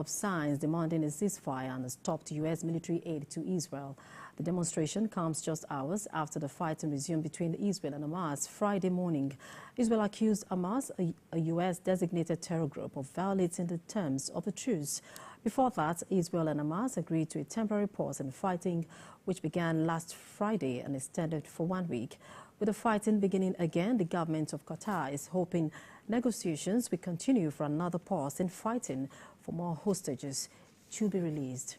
of signs demanding a ceasefire and a stop to U.S. military aid to Israel. The demonstration comes just hours after the fighting resumed between Israel and Hamas Friday morning. Israel accused Hamas, a U.S.-designated terror group, of violating the terms of the truce. Before that, Israel and Hamas agreed to a temporary pause in fighting, which began last Friday and extended for 1 week. With the fighting beginning again, the government of Qatar is hoping negotiations will continue for another pause in fighting for more hostages to be released.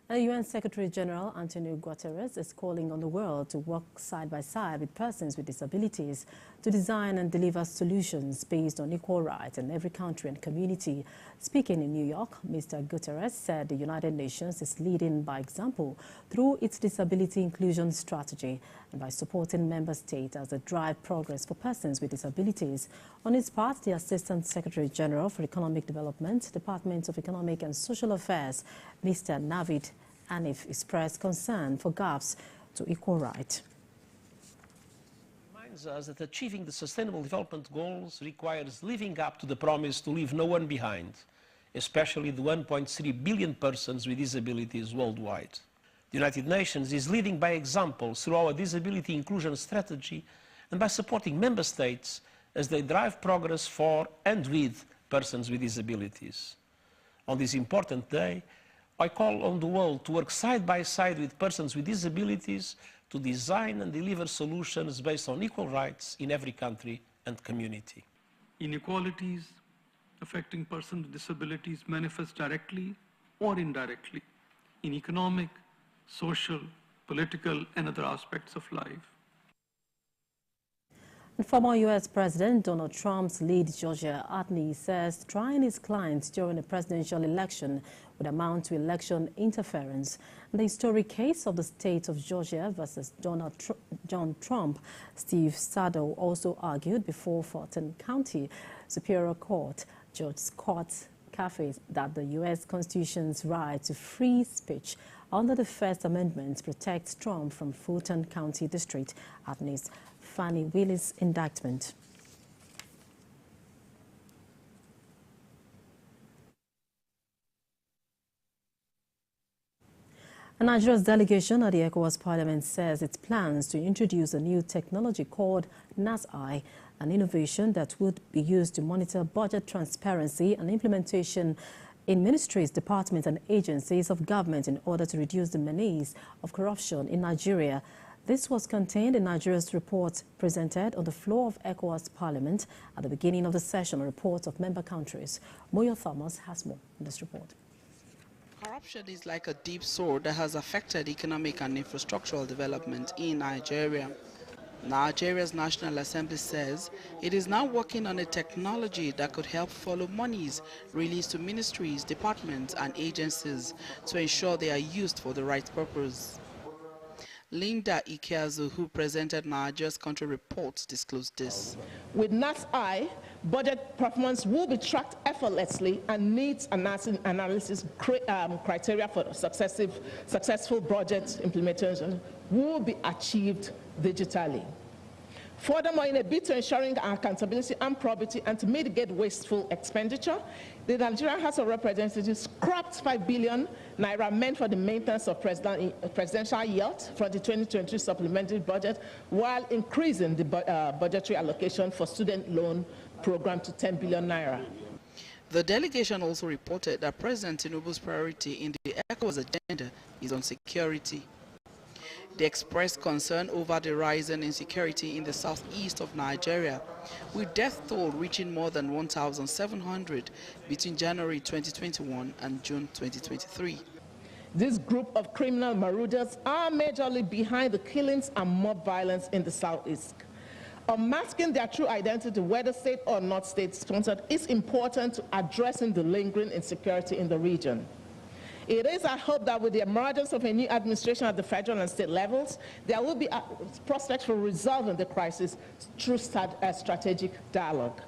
The UN Secretary-General Antonio Guterres is calling on the world to work side by side with persons with disabilities to design and deliver solutions based on equal rights in every country and community. Speaking in New York, Mr. Guterres said the United Nations is leading by example through its disability inclusion strategy and by supporting member states as they drive progress for persons with disabilities. On his part, the Assistant Secretary-General for Economic Development, Department of Economic and Social Affairs, Mr. Navid Hanif, expressed concern for gaps to equal rights. Reminds us that achieving the Sustainable Development Goals requires living up to the promise to leave no one behind, especially the 1.3 billion persons with disabilities worldwide. The United Nations is leading by example through our disability inclusion strategy and by supporting member states as they drive progress for and with persons with disabilities. On this important day, I call on the world to work side by side with persons with disabilities to design and deliver solutions based on equal rights in every country and community. Inequalities affecting persons with disabilities manifest directly or indirectly in economic, social, political, and other aspects of life. And former U.S. President Donald Trump's lead, Georgia Attorney, says trying his clients during a presidential election would amount to election interference. In the historic case of the state of Georgia versus John Trump, Steve Sadow also argued before Fulton County Superior Court Judge Scott Caffey that the U.S. Constitution's right to free speech under the First Amendment protects Trump from Fulton County District Attorney's Fannie Willis' indictment. Nigeria's delegation at the ECOWAS Parliament says it plans to introduce a new technology called NASI, an innovation that would be used to monitor budget transparency and implementation in ministries, departments and agencies of government in order to reduce the menace of corruption in Nigeria. This was contained in Nigeria's report presented on the floor of ECOWAS Parliament at the beginning of the session, a report of member countries. Moyo Thomas has more in this report. Corruption is like a deep sore that has affected economic and infrastructural development in Nigeria. Nigeria's National Assembly says it is now working on a technology that could help follow monies released to ministries, departments and agencies to ensure they are used for the right purpose. Linda Ikeazu, who presented Nigeria's country report, disclosed this. With NASI, budget performance will be tracked effortlessly and needs analysis criteria for successful budget implementation will be achieved digitally. Furthermore, in a bid to ensuring accountability and probity and to mitigate wasteful expenditure, the Nigerian House of Representatives scrapped 5 billion naira meant for the maintenance of presidential yacht from the 2022 supplementary budget, while increasing the budgetary allocation for student loan program to 10 billion naira. The delegation also reported that President Tinubu's priority in the ECOWAS agenda is on security. They expressed concern over the rising insecurity in the southeast of Nigeria, with death toll reaching more than 1,700 between January 2021 and June 2023. This group of criminal marauders are majorly behind the killings and mob violence in the southeast. Unmasking their true identity, whether state or not state-sponsored, is important to addressing the lingering insecurity in the region. It is our hope that with the emergence of a new administration at the federal and state levels, there will be prospects for resolving the crisis through strategic dialogue.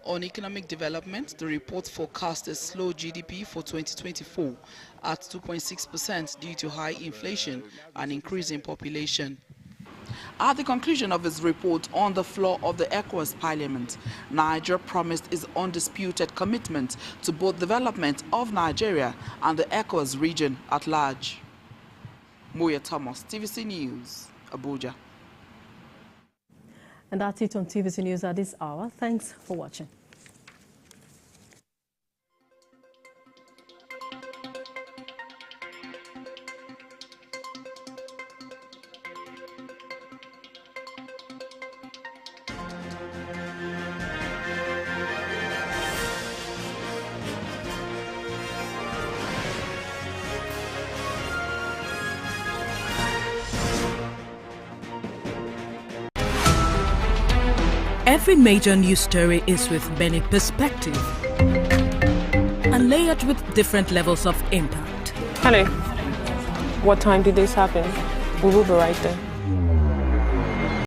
On economic development, the report forecast a slow GDP for 2024 at 2.6% due to high inflation and increasing population. At the conclusion of his report on the floor of the ECOWAS Parliament, Nigeria promised its undisputed commitment to both development of Nigeria and the ECOWAS region at large. Moya Thomas, TVC News, Abuja. And that's it on TVC News at this hour. Thanks for watching. Every major news story is with many perspectives and layered with different levels of impact. Hello. What time did this happen? We will be right there.